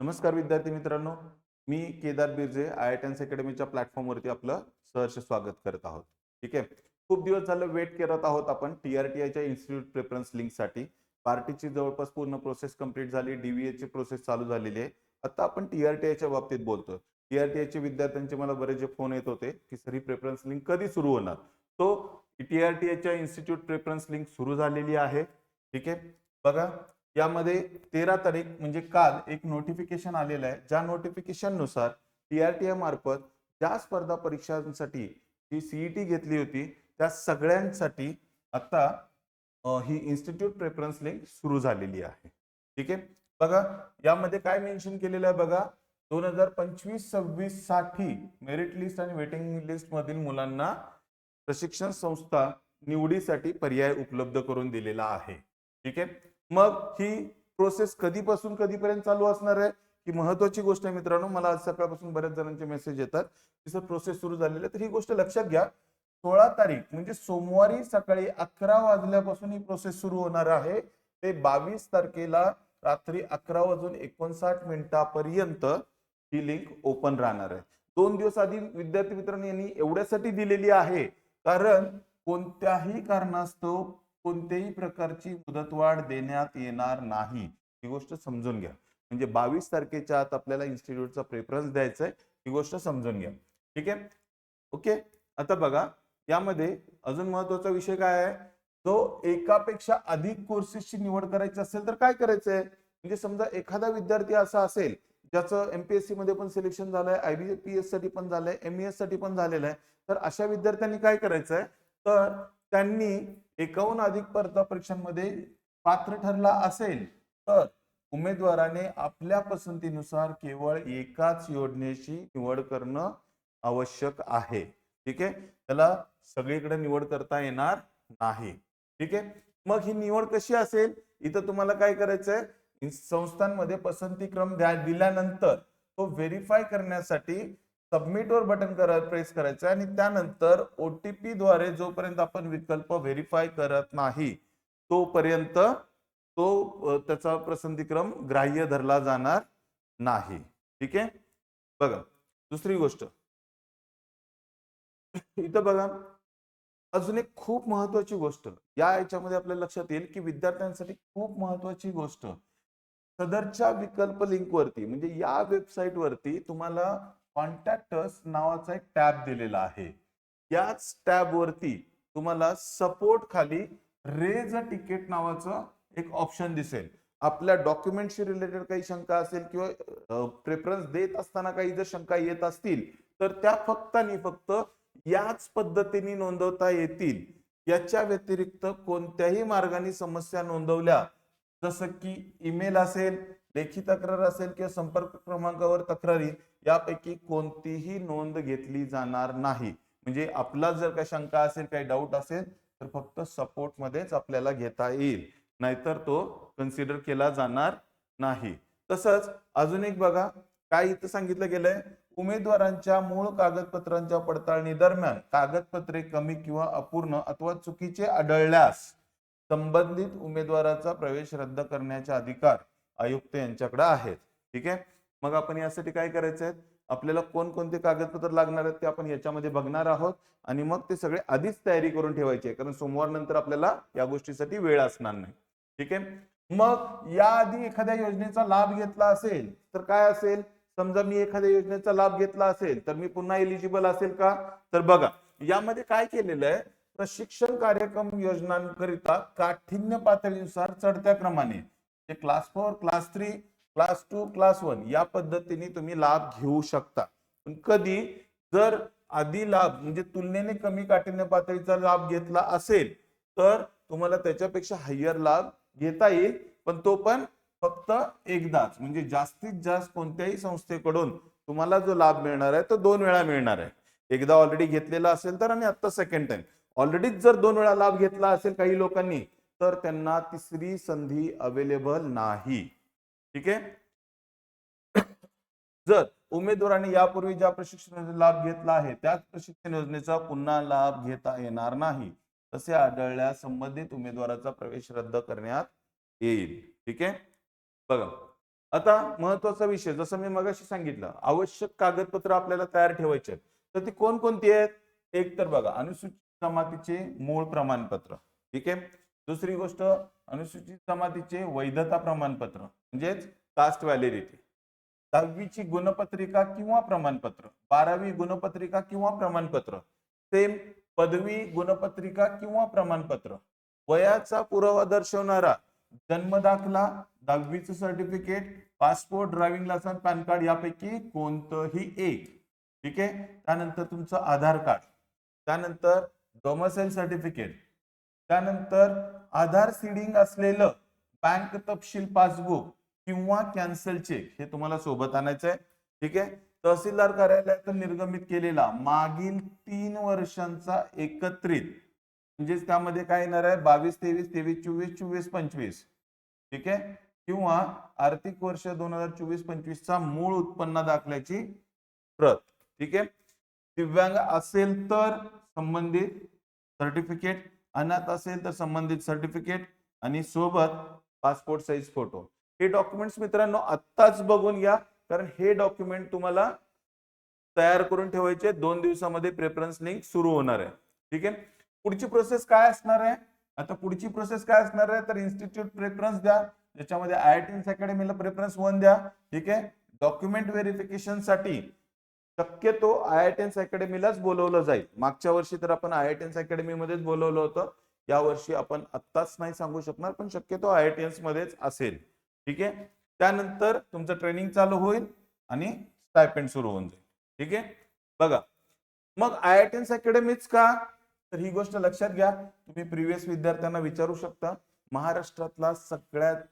नमस्कार विद्यार्थी मित्रांनो. मी केदार बिर्जे IITians अकॅडमीच्या प्लॅटफॉर्मवरती आपलं सहर्ष स्वागत करत आहोत. ठीक आहे. खूप दिवस झालं वेट करत आहोत आपण TRTIच्या इन्स्टिट्यूट प्रेफरन्स लिंकसाठी. पार्टीची जवळपास पूर्ण प्रोसेस कंप्लीट झाली. DVAची प्रोसेस चालू झालेली आहे. आता आपण TRTIच्या बाबतीत बोलतोय. TRTIच्या विद्यार्थ्यांचे मला बरेचसे फोन येत होते की सर ही प्रेफरन्स लिंक कधी सुरू होणार. तो TRTIच्या इन्स्टिट्यूट प्रेफरन्स लिंक सुरू झालेली आहे. ठीक आहे. बघा, यामध्ये 13 तारीख म्हणजे काल एक नोटिफिकेशन आलेलं आहे. ज्या नोटिफिकेशन नुसार TRTI मार्फत ज्या स्पर्धा परीक्षांसाठी जी CET घेतली होती त्या सगळ्यांसाठी आता ही इन्स्टिट्यूट प्रेफरन्स लिंक सुरू झालेली आहे. ठीक आहे. बघा, यामध्ये काय मेन्शन केलेलं आहे बघा, 2025-26 साठी मेरिट लिस्ट आणि वेटिंग लिस्ट मधील मुलांना प्रशिक्षण संस्था निवडीसाठी पर्याय उपलब्ध करून दिलेला आहे. ठीक आहे. मग ही प्रोसेस कधीपासून कधीपर्यंत चालू असणार आहे ही महत्वाची गोष्ट आहे मित्रांनो. मला आज सकाळपासून बऱ्याच जणांचे मेसेज येतात की सर प्रोसेस सुरू झालेली आहे. तर ही गोष्ट लक्षात घ्या, 16 तारीख म्हणजे सोमवारी सकाळी 11 वाजल्यापासून ही प्रोसेस सुरू होणार आहे. ते 22 तारखेला रात्री 11:59 ही लिंक ओपन राहणार आहे. 2 दिवस आधी विद्यार्थी मित्रांनी यांनी एवढ्यासाठी दिलेली आहे कारण कोणत्याही कारणास्तव कोणत्याही प्रकारची मुदतवाढ देण्यात येणार नाही. ही गोष्ट समजून घ्या. म्हणजे 22 तारखेच्या आत आपल्याला इन्स्टिट्यूटचा प्रेफरन्स द्यायचा आहे. ही गोष्ट समजून घ्या. ठीक आहे. ओके. आता बघा, यामध्ये अजून महत्वाचा विषय काय आहे, जो एकापेक्षा अधिक कोर्सेसची निवड करायची असेल तर काय करायचंय. म्हणजे समजा एखादा विद्यार्थी असा असेल ज्याचं MPSC मध्ये पण सिलेक्शन झालंय, IBPS साठी पण झालंय, MES साठी पण झालेलं आहे, तर अशा विद्यार्थ्यांनी काय करायचंय, तर त्यांनी 51 अधिक स्पर्धा परीक्षांमध्ये पात्र ठरला असेल तर उमेदवाराने आपल्या पसंतीनुसार केवळ एकाच योजनेची निवड करणं आवश्यक आहे. ठीक आहे. त्याला सगळीकडे निवड करता येणार नाही. ठीक आहे. मग ही निवड कशी असेल, इथं तुम्हाला काय करायचंय, संस्थांमध्ये पसंतीक्रम दिल्यानंतर तो व्हेरीफाय करण्यासाठी सबमिट वर बटन प्रेस करायचं आणि त्यानंतर OTP द्वारे जोपर्यंत आपण विकल्प व्हेरीफाय करत नाही तोपर्यंत त्याचा पसंतीक्रम ग्राह्य धरला जाणार नाही. ठीक आहे. बघा, दुसरी गोष्ट इथं बघा, अजून एक खूप महत्वाची गोष्ट या याच्यामध्ये आपल्या लक्षात येईल की विद्यार्थ्यांसाठी खूप महत्वाची गोष्ट, सदरच्या विकल्प लिंक वरती म्हणजे या वेबसाईट वरती तुम्हाला कॉन्टॅक्ट अस नावाचा एक टॅब दिलेला आहे. याच टॅब वरती तुम्हाला सपोर्ट खाली रेज अ तिकीट नावाचं एक ऑप्शन दिसेल. आपल्या डॉक्युमेंटशी रिलेटेड काही शंका असेल किंवा प्रेफरन्स देत असताना काही जर शंका येत असतील तर त्या फक्त आणि फक्त याच पद्धतीने नोंदवता येतील. याच्या व्यतिरिक्त कोणत्याही मार्गाने समस्या नोंदवल्या, जसं की ईमेल असेल, लेखी तक्रार असेल किंवा संपर्क क्रमांकावर तक्रारी, यापैकी कोणतीही नोंद घेतली जाणार नाही. म्हणजे आपला जर काही शंका असेल, काही डाऊट असेल तर फक्त सपोर्ट मध्येच आपल्याला घेता येईल, नाहीतर तो कन्सिडर केला जाणार नाही. तसंच अजून एक बघा, काय इथं सांगितलं गेलंय, उमेदवारांच्या मूळ कागदपत्रांच्या पडताळणी दरम्यान कागदपत्रे कमी किंवा अपूर्ण अथवा चुकीचे आढळल्यास संबंधित उमेदवाराचा प्रवेश रद्द करण्याचे अधिकार आयुक्त यांच्याकडे आहेत. ठीक आहे. मग आपण यासाठी काय करायचंय, आपल्याला कोणकोणते कागदपत्र लागणार आहेत ते आपण याच्यामध्ये बघणार आहोत आणि मग ते सगळे आधीच तयारी करून ठेवायची आहे कारण सोमवार नंतर आपल्याला या गोष्टीसाठी वेळ असणार नाही. ठीक आहे. मग याआधी एखाद्या योजनेचा लाभ घेतला असेल तर काय असेल, समजा मी एखाद्या योजनेचा लाभ घेतला असेल तर मी पुन्हा एलिजिबल असेल का, तर बघा यामध्ये काय केलेलं आहे, प्रशिक्षण कार्यक्रम योजनांकरिता काठिण्य पातळीनुसार चढत्या क्रमाने क्लास 4, क्लास 3, क्लास 2, क्लास 1 या पद्धतीने तुम्ही लाभ घेऊ शकता. पण कधी जर आधी लाभ म्हणजे तुलनेने कमी काठिण्य पातळीचा लाभ घेतला असेल तर तुम्हाला त्याच्यापेक्षा हायर लाभ घेता येईल, पण तो पण फक्त एकदाच. म्हणजे जास्तीत जास्त कोणत्याही संस्थेकडून तुम्हाला जो लाभ मिळणार आहे तो 2 वेळा मिळणार आहे. एकदा ऑलरेडी घेतलेला असेल तर आणि आता सेकंड टाइम. ऑलरेडी जर 2 वेळा लाभ घेतला असेल काही लोकांनी तर त्यांना तिसरी संधी अवेलेबल नाही. ठीक आहे. जर उमेदवाराने यापूर्वी ज्या प्रशिक्षण योजनेचा लाभ घेतला आहे त्याच प्रशिक्षण योजनेचा पुन्हा लाभ घेता येणार नाही तसे आढळल्यास संबंधित उमेदवाराचा प्रवेश रद्द करण्यात येईल. ठीक आहे. बघा, आता महत्वाचा विषय, जसं मी मगाशी सांगितलं, आवश्यक कागदपत्र आपल्याला तयार ठेवायचे आहेत. तर ती कोणकोणती आहेत? एक तर बघा, अनुसूचित जमातीचे मूळ प्रमाणपत्र, ठीक आहे. दुसरी गोष्ट, अनुसूचित जमातीचे वैधता प्रमाणपत्र म्हणजेच कास्ट व्हॅलिडिटी. 10वीची गुणपत्रिका किंवा प्रमाणपत्र, 12वी गुणपत्रिका किंवा प्रमाणपत्र, सेम पदवी गुणपत्रिका किंवा प्रमाणपत्र, वयाचा पुरावा दर्शवणारा जन्म दाखला, 10वीचं certificate, passport, driving licence, PAN card यापैकी कोणतंही एक, ठीक आहे. त्यानंतर तुमचं आधार कार्ड, त्यानंतर डोमिसाइल सर्टिफिकेट, त्यानंतर आधार सीडिंग असलेलं बँक तपशील पासबुक किंवा कॅन्सल चेक हे तुम्हाला सोबत आणायचं आहे, ठीक आहे. तहसीलदार कार्यालयातून निर्गमित केलेला मागील 3 वर्षांचा एकत्रित, म्हणजेच त्यामध्ये काय येणार आहे, 22, 23, 23, 24, 24, 25, ठीक आहे, किंवा आर्थिक वर्ष 2024-25 चा मूळ उत्पन्न दाखल्याची प्रत, ठीक आहे. दिव्यांग असेल तर संबंधित सर्टिफिकेट, अनाथ असेल तर संबंधित सर्टिफिकेट आणि सोबत पासपोर्ट साईज फोटो. हे डॉक्युमेंट्स मित्रांनो आत्ताच बघून घ्या, कारण हे डॉक्युमेंट तुम्हाला तयार करून ठेवायचे. 2 दिवसामध्ये प्रेफरन्स लिंक सुरू होणार आहे, ठीक आहे. पुढची प्रोसेस काय असणार आहे? आता पुढची प्रोसेस काय असणार आहे, तर इन्स्टिट्यूट प्रेफरन्स द्या, ज्याच्यामध्ये IITians अकॅडमीला प्रेफरन्स 1 द्या, ठीक आहे. डॉक्युमेंट व्हेरिफिकेशन साठी शक्यतो IITians अकॅडमीलाच बोलवलं जाईल. मागच्या वर्षी तर आपण IITians अकॅडमी मध्येच बोलवलं होतं, या वर्षी आपण आत्ताच नाही सांगू शकणार, पण शक्यतो IITians मध्येच असेल, ठीक आहे. त्यानंतर तुमचं ट्रेनिंग चालू होईल आणि स्टायपेंड सुरू होऊन जाईल, ठीक आहे. बघा, मग IITians अकॅडमीच का, तर ही गोष्ट लक्षात घ्या. तुम्ही प्रिव्हियस विद्यार्थ्यांना विचारू शकता. महाराष्ट्रातला सगळ्यात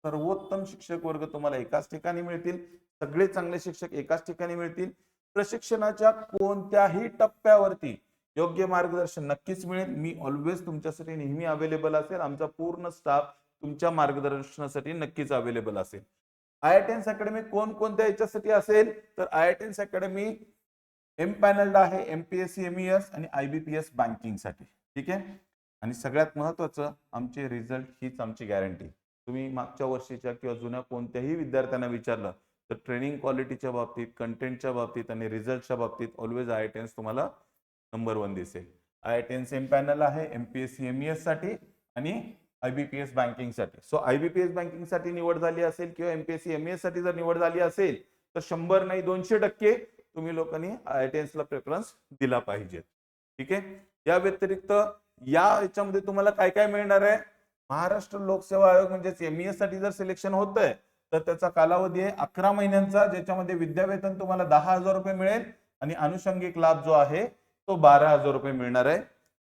सर्वोत्तम शिक्षक वर्ग तुम्हाला एकाच ठिकाणी मिळतील, सगळे चांगले शिक्षक एकाच ठिकाणी मिळतील. प्रशिक्षणाच्या कोणत्याही टप्प्यावरती योग्य मार्गदर्शन नक्कीच मिळेल. मी ऑलवेज तुमच्यासाठी नेहमी अवेलेबल असेल. आमचा पूर्ण स्टाफ तुमच्या मार्गदर्शनासाठी नक्कीच अवेलेबल असेल. IITians अकॅडमी कोणकोणत्या याच्यासाठी असेल, तर IITians अकॅडमी एमपॅनल्ड आहे MPSC MES आणि IBPS बँकिंग साठी, ठीक आहे. आणि सगळ्यात महत्वाचं, आमचे रिझल्ट हीच आमची गॅरंटी. तुम्ही मागच्या वर्षीच्या किंवा जुन्या कोणत्याही विद्यार्थ्यांना विचारलं तर ट्रेनिंग क्वालिटीच्या बाबतीत, कंटेंटच्या बाबतीत आणि रिझल्टच्या बाबतीत ऑलवेज IITians तुम्हाला नंबर 1 दिसेल. IITians एमपॅनल आहे MPSC MES साठी आणि IBPS बँकिंग साठी. सो IBPS बँकिंग साठी निवड झाली असेल किंवा MPSC MES साठी जर निवड झाली असेल तर 100 नाही 200% तुम्ही लोकांनी IITians ला प्रेफरन्स दिला पाहिजे, ठीक आहे. या व्यतिरिक्त या याच्यामध्ये तुम्हाला काय काय मिळणार आहे, महाराष्ट्र लोकसेवा आयोग म्हणजेच MES साठी जर सिलेक्शन होतंय तर त्याचा कालावधी आहे 11 महिन्यांचा, ज्याच्यामध्ये विद्यावेतन तुम्हाला 10,000 रुपये मिळेल आणि अनुषंगिक लाभ जो आहे तो 12,000 रुपये मिळणार आहे.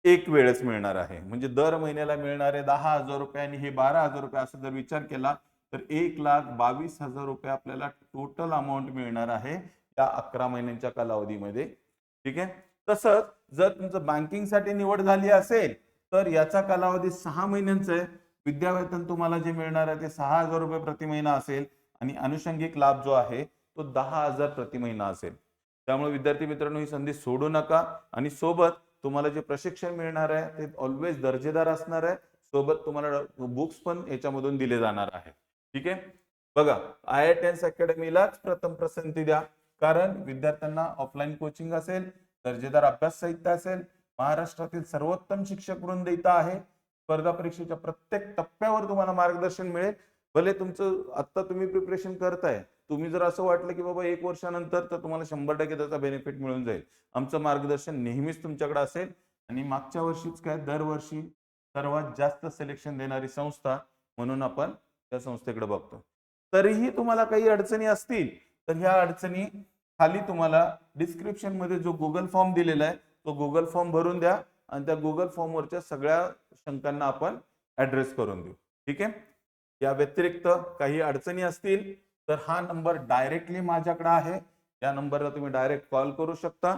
एक वेळेस मिळणार आहे, म्हणजे दर महिन्याला मिळणारे 10,000 रुपये आणि हे 12,000 रुपये असं जर विचार केला तर 1,22,000 रुपये आपल्याला टोटल अमाऊंट मिळणार आहे या 11 महिन्यांच्या कालावधीमध्ये, ठीक आहे. तसंच जर तुमचं बँकिंग साठी निवड झाली असेल तर याचा कालावधी 6 महिन्यांचा आहे. विद्यावेतन तुम्हाला जे मिळणार आहे ते 6,000 रुपये प्रति महिना असेल आणि अनुषंगिक लाभ जो आहे तो 10,000 प्रति महिना असेल. त्यामुळे विद्यार्थी मित्रांनो ही संधी सोडू नका. आणि सोबत तुम्हाला जे प्रशिक्षण मिळणार आहे ते ऑलवेज दर्जेदार असणार आहे. सोबत तुम्हाला बुक्स पण याच्यामधून दिले जाणार आहे, ठीक आहे. बघा, IITians अकॅडमीलाच प्रथम पसंती द्या, कारण विद्यार्थ्यांना ऑफलाईन कोचिंग असेल, दर्जेदार अभ्यास साहित्य असेल, महाराष्ट्रातील सर्वोत्तम शिक्षक वृंद इथं आहे. स्पर्धा परीक्षेच्या प्रत्येक टप्प्यावर तुम्हाला मार्गदर्शन मिळेल. भले तुमचं आता तुम्ही प्रिपरेशन करताय, तुम्ही जर असं वाटलं की बाबा 1 वर्षानंतर, तर तुम्हाला 100% त्याचा बेनिफिट मिळून जाईल. आमचं मार्गदर्शन नेहमीच तुमच्याकडे असेल. आणि मागच्या वर्षीच काय, दरवर्षी सर्वात जास्त सिलेक्शन देणारी संस्था म्हणून आपण त्या संस्थेकडे बघतो. तरीही तुम्हाला काही अडचणी असतील तर ह्या अडचणी खाली तुम्हाला डिस्क्रिप्शन मध्ये जो गुगल फॉर्म दिलेला आहे तो गुगल फॉर्म भरून द्या आणि त्या गुगल फॉर्मवरच्या सगळ्या शंकांना आपण ऍड्रेस करून देऊ, ठीक आहे. या व्यतिरिक्त काही अडचणी असतील तर हा नंबर डायरेक्टली माझ्याकडे आहे, या नंबरला तुम्ही डायरेक्ट कॉल करू शकता,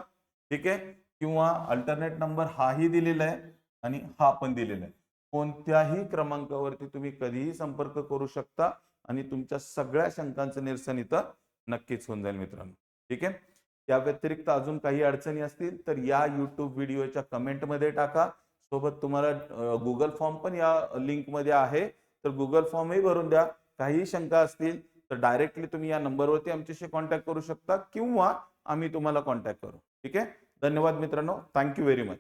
ठीक आहे. किंवा अल्टरनेट नंबर हाही दिलेला आहे आणि हा पण दिलेला आहे. कोणत्याही क्रमांकावरती तुम्ही कधीही संपर्क करू शकता आणि तुमच्या सगळ्या शंकांचं निरसन इथं नक्कीच होऊन जाईल मित्रांनो, ठीक आहे. या व्यतिरिक्त अजून काही अडचणी असतील तर या युट्यूब व्हिडिओच्या कमेंटमध्ये टाका. सोबत तुम्हाला गुगल फॉर्म पण या लिंक मध्ये आहे, तर गुगल फॉर्मही भरून द्या. काही शंका असतील तर डायरेक्टली तुम्ही या नंबरवरती आमच्याशी कॉन्टॅक्ट करू शकता किंवा आम्ही तुम्हाला कॉन्टॅक्ट करू. ठीक आहे. धन्यवाद मित्रांनो. Thank you very much.